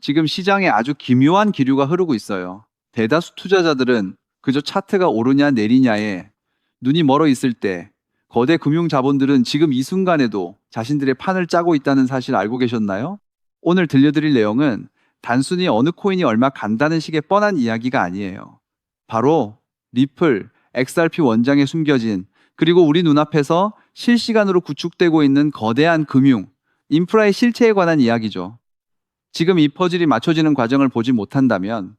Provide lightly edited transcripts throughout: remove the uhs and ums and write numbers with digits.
지금 시장에 아주 기묘한 기류가 흐르고 있어요. 대다수 투자자들은 그저 차트가 오르냐 내리냐에 눈이 멀어 있을 때 거대 금융 자본들은 지금 이 순간에도 자신들의 판을 짜고 있다는 사실 알고 계셨나요? 오늘 들려드릴 내용은 단순히 어느 코인이 얼마 간다는 식의 뻔한 이야기가 아니에요. 바로 리플, XRP 원장에 숨겨진 그리고 우리 눈앞에서 실시간으로 구축되고 있는 거대한 금융, 인프라의 실체에 관한 이야기죠. 지금 이 퍼즐이 맞춰지는 과정을 보지 못한다면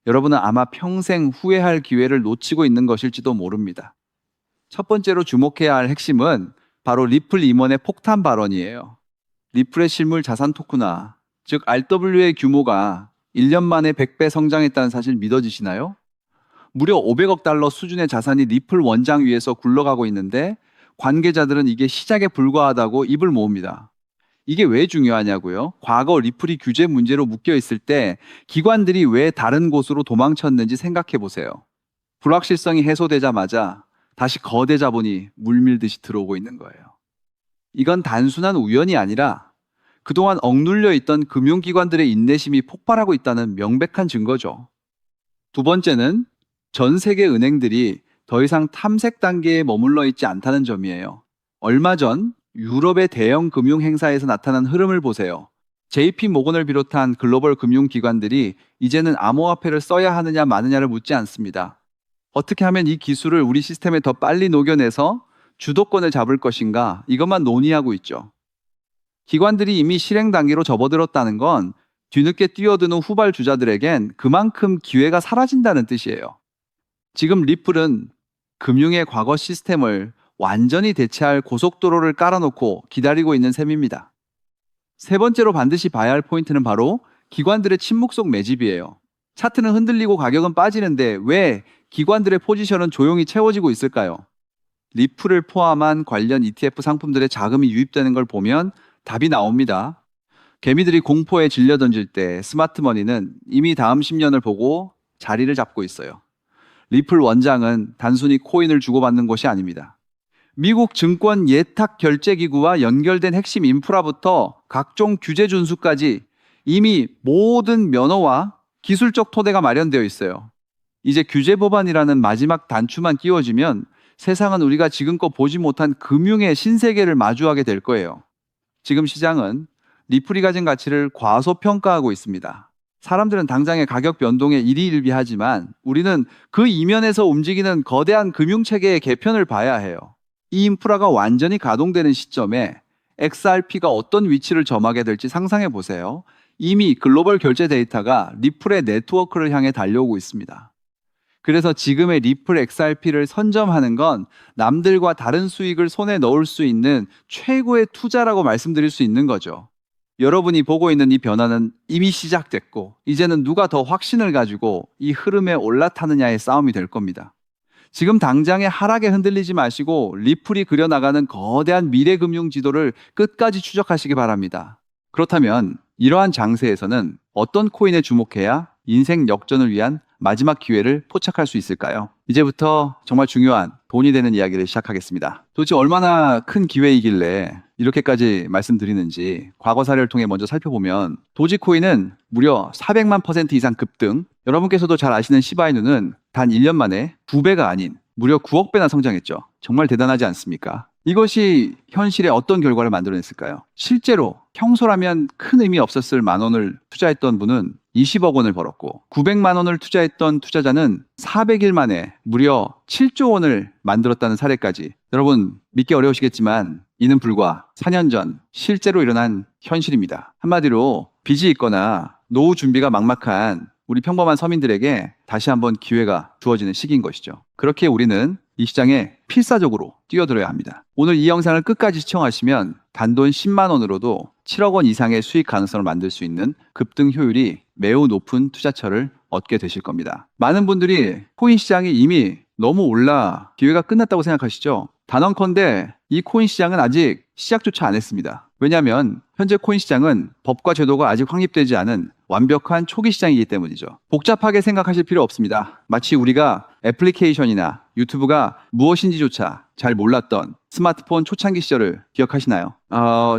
여러분은 아마 평생 후회할 기회를 놓치고 있는 것일지도 모릅니다. 첫 번째로 주목해야 할 핵심은 바로 리플 임원의 폭탄 발언이에요. 리플의 실물 자산 토크나, 즉 RW의 규모가 1년 만에 100배 성장했다는 사실 믿어지시나요? 무려 500억 달러 수준의 자산이 리플 원장 위에서 굴러가고 있는데 관계자들은 이게 시작에 불과하다고 입을 모읍니다. 이게 왜 중요하냐고요? 과거 리플이 규제 문제로 묶여 있을 때 기관들이 왜 다른 곳으로 도망쳤는지 생각해 보세요. 불확실성이 해소되자마자 다시 거대 자본이 물밀듯이 들어오고 있는 거예요. 이건 단순한 우연이 아니라 그동안 억눌려 있던 금융기관들의 인내심이 폭발하고 있다는 명백한 증거죠. 두 번째는 전 세계 은행들이 더 이상 탐색 단계에 머물러 있지 않다는 점이에요. 얼마 전 유럽의 대형 금융 행사에서 나타난 흐름을 보세요. JP 모건을 비롯한 글로벌 금융기관들이 이제는 암호화폐를 써야 하느냐 마느냐를 묻지 않습니다. 어떻게 하면 이 기술을 우리 시스템에 더 빨리 녹여내서 주도권을 잡을 것인가, 이것만 논의하고 있죠. 기관들이 이미 실행 단계로 접어들었다는 건 뒤늦게 뛰어드는 후발 주자들에겐 그만큼 기회가 사라진다는 뜻이에요. 지금 리플은 금융의 과거 시스템을 완전히 대체할 고속도로를 깔아놓고 기다리고 있는 셈입니다. 세 번째로 반드시 봐야 할 포인트는 바로 기관들의 침묵 속 매집이에요. 차트는 흔들리고 가격은 빠지는데 왜 기관들의 포지션은 조용히 채워지고 있을까요? 리플을 포함한 관련 ETF 상품들의 자금이 유입되는 걸 보면 답이 나옵니다. 개미들이 공포에 질려 던질 때 스마트머니는 이미 다음 10년을 보고 자리를 잡고 있어요. 리플 원장은 단순히 코인을 주고받는 것이 아닙니다. 미국 증권 예탁 결제기구와 연결된 핵심 인프라부터 각종 규제 준수까지 이미 모든 면허와 기술적 토대가 마련되어 있어요. 이제 규제 법안이라는 마지막 단추만 끼워지면 세상은 우리가 지금껏 보지 못한 금융의 신세계를 마주하게 될 거예요. 지금 시장은 리플이 가진 가치를 과소평가하고 있습니다. 사람들은 당장의 가격 변동에 일희일비하지만 우리는 그 이면에서 움직이는 거대한 금융체계의 개편을 봐야 해요. 이 인프라가 완전히 가동되는 시점에 XRP가 어떤 위치를 점하게 될지 상상해 보세요. 이미 글로벌 결제 데이터가 리플의 네트워크를 향해 달려오고 있습니다. 그래서 지금의 리플 XRP를 선점하는 건 남들과 다른 수익을 손에 넣을 수 있는 최고의 투자라고 말씀드릴 수 있는 거죠. 여러분이 보고 있는 이 변화는 이미 시작됐고 이제는 누가 더 확신을 가지고 이 흐름에 올라타느냐의 싸움이 될 겁니다. 지금 당장의 하락에 흔들리지 마시고 리플이 그려나가는 거대한 미래 금융 지도를 끝까지 추적하시기 바랍니다. 그렇다면 이러한 장세에서는 어떤 코인에 주목해야 인생 역전을 위한 마지막 기회를 포착할 수 있을까요? 이제부터 정말 중요한 돈이 되는 이야기를 시작하겠습니다. 도대체 얼마나 큰 기회이길래 이렇게까지 말씀드리는지 과거 사례를 통해 먼저 살펴보면 도지코인은 무려 400만 % 이상 급등, 여러분께서도 잘 아시는 시바이누는 단 1년 만에 2배가 아닌 무려 9억 배나 성장했죠. 정말 대단하지 않습니까? 이것이 현실에 어떤 결과를 만들어냈을까요? 실제로 평소라면 큰 의미 없었을 10,000원을 투자했던 분은 20억 원을 벌었고 900만 원을 투자했던 투자자는 400일 만에 무려 7조 원을 만들었다는 사례까지. 여러분 믿기 어려우시겠지만 이는 불과 4년 전 실제로 일어난 현실입니다. 한마디로 빚이 있거나 노후 준비가 막막한 우리 평범한 서민들에게 다시 한번 기회가 주어지는 시기인 것이죠. 그렇게 우리는 이 시장에 필사적으로 뛰어들어야 합니다. 오늘 이 영상을 끝까지 시청하시면 단돈 10만 원으로도 7억 원 이상의 수익 가능성을 만들 수 있는 급등 효율이 매우 높은 투자처를 얻게 되실 겁니다. 많은 분들이 코인 시장이 이미 너무 올라 기회가 끝났다고 생각하시죠? 단언컨대 이 코인 시장은 아직 시작조차 안 했습니다. 왜냐하면 현재 코인 시장은 법과 제도가 아직 확립되지 않은 완벽한 초기 시장이기 때문이죠. 복잡하게 생각하실 필요 없습니다. 마치 우리가 애플리케이션이나 유튜브가 무엇인지조차 잘 몰랐던 스마트폰 초창기 시절을 기억하시나요?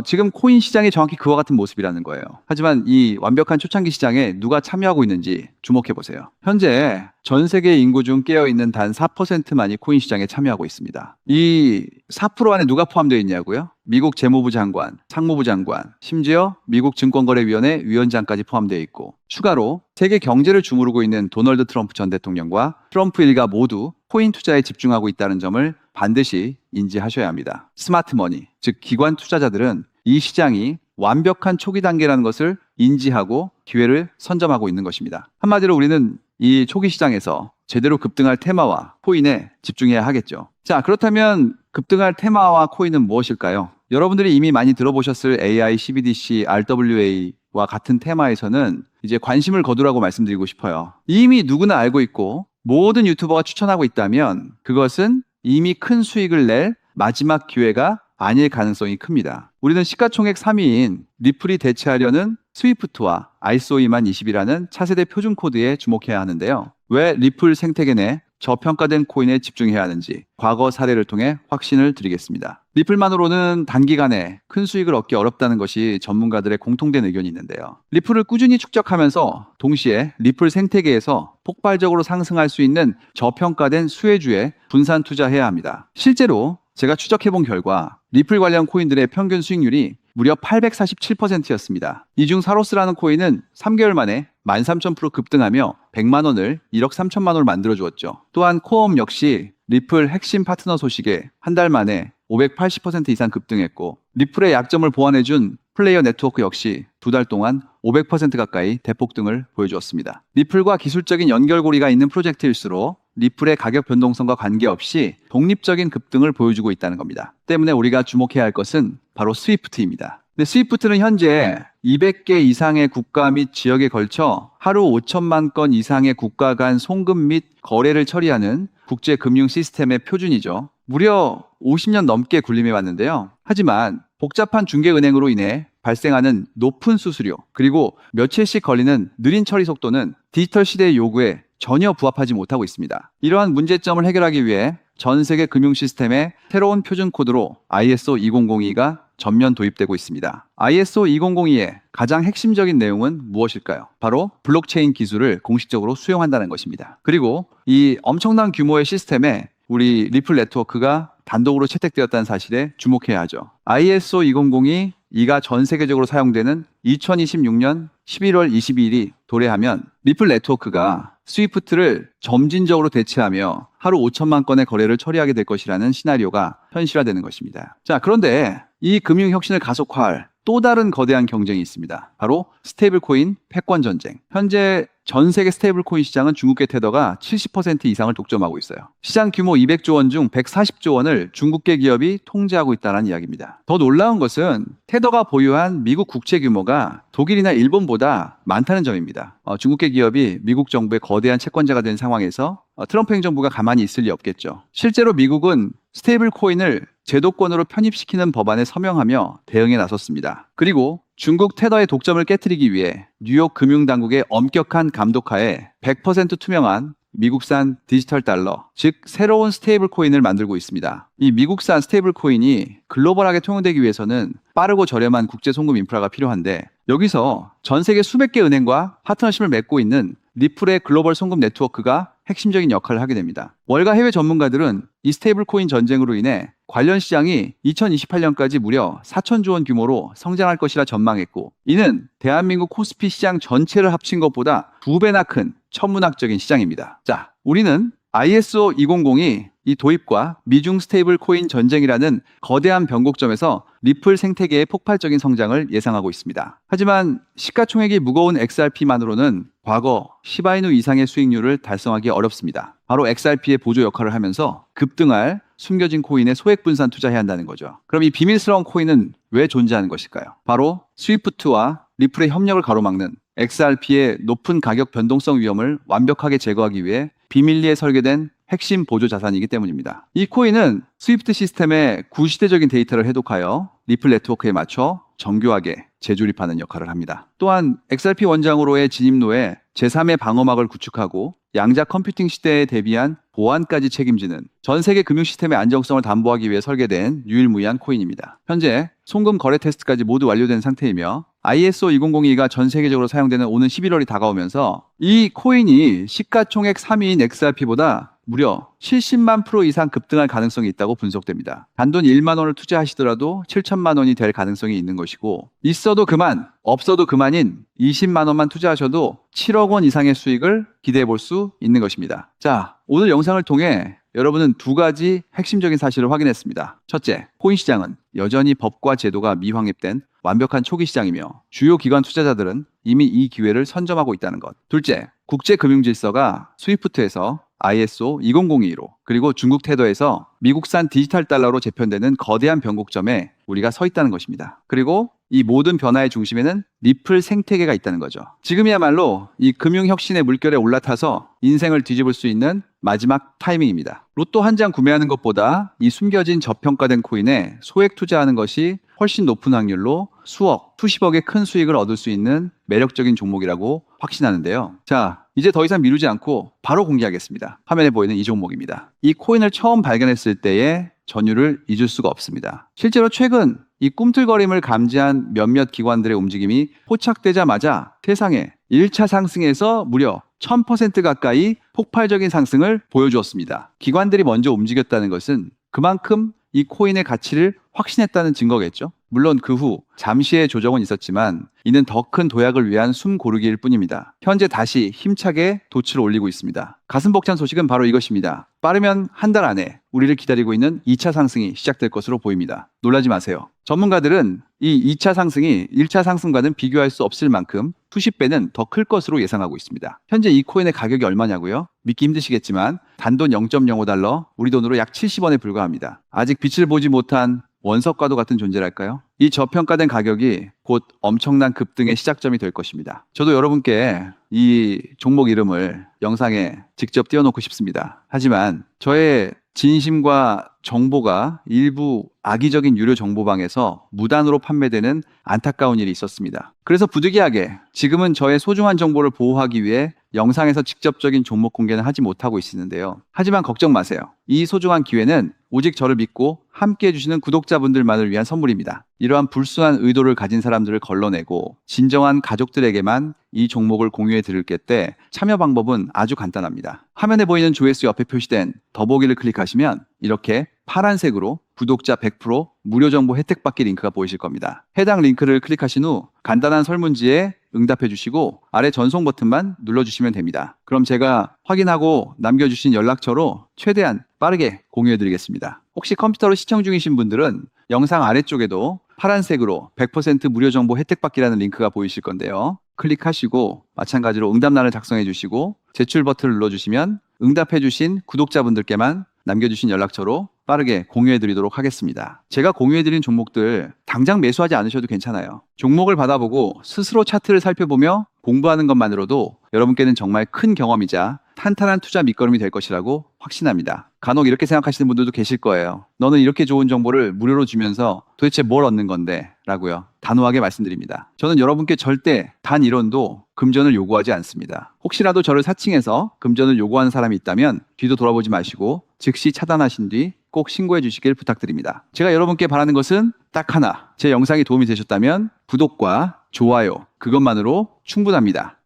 지금 코인 시장이 정확히 그와 같은 모습이라는 거예요. 하지만 이 완벽한 초창기 시장에 누가 참여하고 있는지 주목해 보세요. 현재 전 세계 인구 중 깨어있는 단 4%만이 코인 시장에 참여하고 있습니다. 이 4% 안에 누가 포함되어 있냐고요? 미국 재무부 장관, 상무부 장관, 심지어 미국 증권거래위원회 위원장까지 포함되어 있고, 추가로 세계 경제를 주무르고 있는 도널드 트럼프 전 대통령과 트럼프 일가 모두 코인 투자에 집중하고 있다는 점을 반드시 인지하셔야 합니다. 스마트 머니, 즉 기관 투자자들은 이 시장이 완벽한 초기 단계라는 것을 인지하고 기회를 선점하고 있는 것입니다. 한마디로 우리는 이 초기 시장에서 제대로 급등할 테마와 코인에 집중해야 하겠죠. 자, 그렇다면 급등할 테마와 코인은 무엇일까요? 여러분들이 이미 많이 들어보셨을 AI, CBDC, RWA와 같은 테마에서는 이제 관심을 거두라고 말씀드리고 싶어요. 이미 누구나 알고 있고 모든 유튜버가 추천하고 있다면 그것은 이미 큰 수익을 낼 마지막 기회가 아닐 가능성이 큽니다. 우리는 시가총액 3위인 리플이 대체하려는 스위프트와 ISO 20020이라는 차세대 표준 코드에 주목해야 하는데요. 왜 리플 생태계 내 저평가된 코인에 집중해야 하는지 과거 사례를 통해 확신을 드리겠습니다. 리플만으로는 단기간에 큰 수익을 얻기 어렵다는 것이 전문가들의 공통된 의견이 있는데요. 리플을 꾸준히 축적하면서 동시에 리플 생태계에서 폭발적으로 상승할 수 있는 저평가된 수혜주에 분산 투자해야 합니다. 실제로 제가 추적해본 결과 리플 관련 코인들의 평균 수익률이 무려 847%였습니다. 이 중 사로스라는 코인은 3개월 만에 13,000% 급등하며 100만 원을 1억 3천만 원을 만들어 주었죠. 또한 코엄 역시 리플 핵심 파트너 소식에 한 달 만에 580% 이상 급등했고, 리플의 약점을 보완해준 플레이어 네트워크 역시 두 달 동안 500% 가까이 대폭등을 보여주었습니다. 리플과 기술적인 연결고리가 있는 프로젝트일수록 리플의 가격 변동성과 관계없이 독립적인 급등을 보여주고 있다는 겁니다. 때문에 우리가 주목해야 할 것은 바로 스위프트입니다. 근데 스위프트는 현재 200개 이상의 국가 및 지역에 걸쳐 하루 5천만 건 이상의 국가 간 송금 및 거래를 처리하는 국제 금융 시스템의 표준이죠. 무려 50년 넘게 군림해 왔는데요. 하지만 복잡한 중개은행으로 인해 발생하는 높은 수수료, 그리고 며칠씩 걸리는 느린 처리 속도는 디지털 시대의 요구에 전혀 부합하지 못하고 있습니다. 이러한 문제점을 해결하기 위해 전 세계 금융 시스템에 새로운 표준 코드로 ISO 2002가 전면 도입되고 있습니다. ISO 2002의 가장 핵심적인 내용은 무엇일까요? 바로 블록체인 기술을 공식적으로 수용한다는 것입니다. 그리고 이 엄청난 규모의 시스템에 우리 리플 네트워크가 단독으로 채택되었다는 사실에 주목해야 하죠. ISO 2002가 전 세계적으로 사용되는 2026년 11월 22일이 도래하면 리플 네트워크가 스위프트를 점진적으로 대체하며 하루 5천만 건의 거래를 처리하게 될 것이라는 시나리오가 현실화되는 것입니다. 자, 그런데 이 금융 혁신을 가속화할 또 다른 거대한 경쟁이 있습니다. 바로 스테이블 코인 패권 전쟁. 현재 전 세계 스테이블 코인 시장은 중국계 테더가 70% 이상을 독점하고 있어요. 시장 규모 200조 원 중 140조 원을 중국계 기업이 통제하고 있다는 이야기입니다. 더 놀라운 것은 테더가 보유한 미국 국채 규모가 독일이나 일본보다 많다는 점입니다. 중국계 기업이 미국 정부의 거대한 채권자가 된 상황에서 트럼프 행정부가 가만히 있을 리 없겠죠. 실제로 미국은 스테이블 코인을 제도권으로 편입시키는 법안에 서명하며 대응에 나섰습니다. 그리고 중국 테더의 독점을 깨트리기 위해 뉴욕 금융당국의 엄격한 감독하에 100% 투명한 미국산 디지털 달러, 즉 새로운 스테이블 코인을 만들고 있습니다. 이 미국산 스테이블 코인이 글로벌하게 통용되기 위해서는 빠르고 저렴한 국제 송금 인프라가 필요한데, 여기서 전 세계 수백 개 은행과 파트너십을 맺고 있는 리플의 글로벌 송금 네트워크가 핵심적인 역할을 하게 됩니다. 월가 해외 전문가들은 이 스테이블 코인 전쟁으로 인해 관련 시장이 2028년까지 무려 4천조 원 규모로 성장할 것이라 전망했고, 이는 대한민국 코스피 시장 전체를 합친 것보다 2배나 큰 천문학적인 시장입니다. 자, 우리는 ISO 2002 이 도입과 미중 스테이블 코인 전쟁이라는 거대한 변곡점에서 리플 생태계의 폭발적인 성장을 예상하고 있습니다. 하지만 시가총액이 무거운 XRP만으로는 과거 시바이누 이상의 수익률을 달성하기 어렵습니다. 바로 XRP의 보조 역할을 하면서 급등할 숨겨진 코인에 소액 분산 투자해야 한다는 거죠. 그럼 이 비밀스러운 코인은 왜 존재하는 것일까요? 바로 스위프트와 리플의 협력을 가로막는 XRP의 높은 가격 변동성 위험을 완벽하게 제거하기 위해 비밀리에 설계된 핵심 보조 자산이기 때문입니다. 이 코인은 스위프트 시스템의 구시대적인 데이터를 해독하여 리플 네트워크에 맞춰 정교하게 재조립하는 역할을 합니다. 또한 XRP 원장으로의 진입로에 제3의 방어막을 구축하고 양자 컴퓨팅 시대에 대비한 보안까지 책임지는 전 세계 금융 시스템의 안정성을 담보하기 위해 설계된 유일무이한 코인입니다. 현재 송금 거래 테스트까지 모두 완료된 상태이며 ISO 2002가 전 세계적으로 사용되는 오는 11월이 다가오면서 이 코인이 시가총액 3위인 XRP보다 무려 70만 프로 이상 급등할 가능성이 있다고 분석됩니다. 단돈 1만 원을 투자하시더라도 7천만 원이 될 가능성이 있는 것이고, 있어도 그만, 없어도 그만인 20만 원만 투자하셔도 7억 원 이상의 수익을 기대해 볼 수 있는 것입니다. 자, 오늘 영상을 통해 여러분은 두 가지 핵심적인 사실을 확인했습니다. 첫째, 코인 시장은 여전히 법과 제도가 미확립된 완벽한 초기 시장이며 주요 기관 투자자들은 이미 이 기회를 선점하고 있다는 것. 둘째, 국제금융질서가 스위프트에서 ISO 2002로 그리고 중국 테더에서 미국산 디지털 달러로 재편되는 거대한 변곡점에 우리가 서 있다는 것입니다. 그리고 이 모든 변화의 중심에는 리플 생태계가 있다는 거죠. 지금이야말로 이 금융혁신의 물결에 올라타서 인생을 뒤집을 수 있는 마지막 타이밍입니다. 로또 한 장 구매하는 것보다 이 숨겨진 저평가된 코인에 소액 투자하는 것이 훨씬 높은 확률로 수억, 수십억의 큰 수익을 얻을 수 있는 매력적인 종목이라고 확신하는데요. 자, 이제 더 이상 미루지 않고 바로 공개하겠습니다. 화면에 보이는 이 종목입니다. 이 코인을 처음 발견했을 때의 전율을 잊을 수가 없습니다. 실제로 최근 이 꿈틀거림을 감지한 몇몇 기관들의 움직임이 포착되자마자 세상에 1차 상승에서 무려 1000% 가까이 폭발적인 상승을 보여주었습니다. 기관들이 먼저 움직였다는 것은 그만큼 이 코인의 가치를 확신했다는 증거겠죠. 물론 그 후 잠시의 조정은 있었지만 이는 더 큰 도약을 위한 숨 고르기일 뿐입니다. 현재 다시 힘차게 돛을 올리고 있습니다. 가슴 벅찬 소식은 바로 이것입니다. 빠르면 한 달 안에 우리를 기다리고 있는 2차 상승이 시작될 것으로 보입니다. 놀라지 마세요. 전문가들은 이 2차 상승이 1차 상승과는 비교할 수 없을 만큼 수십 배는 더 클 것으로 예상하고 있습니다. 현재 이 코인의 가격이 얼마냐고요? 믿기 힘드시겠지만 단돈 0.05달러, 우리 돈으로 약 70원에 불과합니다. 아직 빛을 보지 못한 원석과도 같은 존재랄까요? 이 저평가된 가격이 곧 엄청난 급등의 시작점이 될 것입니다. 저도 여러분께 이 종목 이름을 영상에 직접 띄워놓고 싶습니다. 하지만 저의 진심과 정보가 일부 악의적인 유료 정보방에서 무단으로 판매되는 안타까운 일이 있었습니다. 그래서 부득이하게 지금은 저의 소중한 정보를 보호하기 위해 영상에서 직접적인 종목 공개는 하지 못하고 있는데요. 하지만 걱정 마세요. 이 소중한 기회는 오직 저를 믿고 함께 해주시는 구독자분들만을 위한 선물입니다. 이러한 불순한 의도를 가진 사람들을 걸러내고 진정한 가족들에게만 이 종목을 공유해 드릴 때 참여 방법은 아주 간단합니다. 화면에 보이는 조회수 옆에 표시된 더보기를 클릭하시면 이렇게 파란색으로 구독자 100% 무료 정보 혜택 받기 링크가 보이실 겁니다. 해당 링크를 클릭하신 후 간단한 설문지에 응답해 주시고 아래 전송 버튼만 눌러주시면 됩니다. 그럼 제가 확인하고 남겨주신 연락처로 최대한 빠르게 공유해 드리겠습니다. 혹시 컴퓨터로 시청 중이신 분들은 영상 아래쪽에도 파란색으로 100% 무료 정보 혜택 받기라는 링크가 보이실 건데요. 클릭하시고 마찬가지로 응답란을 작성해 주시고 제출 버튼을 눌러주시면 응답해 주신 구독자분들께만 남겨주신 연락처로 빠르게 공유해 드리도록 하겠습니다. 제가 공유해 드린 종목들 당장 매수하지 않으셔도 괜찮아요. 종목을 받아보고 스스로 차트를 살펴보며 공부하는 것만으로도 여러분께는 정말 큰 경험이자 탄탄한 투자 밑거름이 될 것이라고 확신합니다. 간혹 이렇게 생각하시는 분들도 계실 거예요. 너는 이렇게 좋은 정보를 무료로 주면서 도대체 뭘 얻는 건데? 라고요. 단호하게 말씀드립니다. 저는 여러분께 절대 단 1원도 금전을 요구하지 않습니다. 혹시라도 저를 사칭해서 금전을 요구하는 사람이 있다면 뒤도 돌아보지 마시고 즉시 차단하신 뒤 꼭 신고해 주시길 부탁드립니다. 제가 여러분께 바라는 것은 딱 하나. 제 영상이 도움이 되셨다면 구독과 좋아요 그것만으로 충분합니다.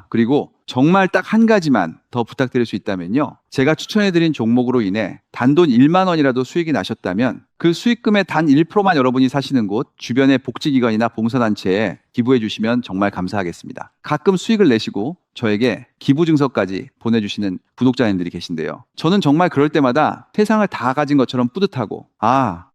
그리고 정말 딱 한 가지만 더 부탁드릴 수 있다면요. 제가 추천해드린 종목으로 인해 단돈 1만 원이라도 수익이 나셨다면 그 수익금의 단 1%만 여러분이 사시는 곳 주변의 복지기관이나 봉사단체에 기부해 주시면 정말 감사하겠습니다. 가끔 수익을 내시고 저에게 기부 증서까지 보내주시는 구독자님들이 계신데요. 저는 정말 그럴 때마다 세상을 다 가진 것처럼 뿌듯하고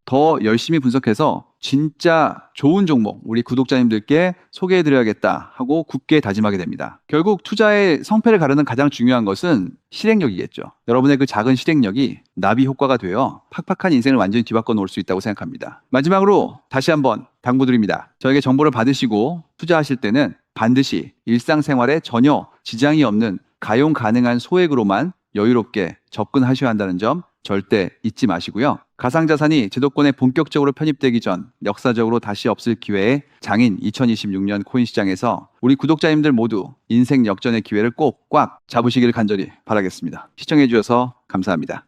더 열심히 분석해서 진짜 좋은 종목 우리 구독자님들께 소개해드려야겠다 하고 굳게 다짐하게 됩니다. 결국 투자의 성패를 가르는 가장 중요한 것은 실행력이겠죠. 여러분의 그 작은 실행력이 나비 효과가 되어 팍팍한 인생을 완전히 뒤바꿔 놓을 수 있다고 생각합니다. 마지막으로 다시 한번 당부드립니다. 저에게 정보를 받으시고 투자하실 때는 반드시 일상생활에 전혀 지장이 없는 가용 가능한 소액으로만 여유롭게 접근하셔야 한다는 점 절대 잊지 마시고요. 가상자산이 제도권에 본격적으로 편입되기 전 역사적으로 다시 없을 기회의 장인 2026년 코인 시장에서 우리 구독자님들 모두 인생 역전의 기회를 꼭 꽉 잡으시길 간절히 바라겠습니다. 시청해 주셔서 감사합니다.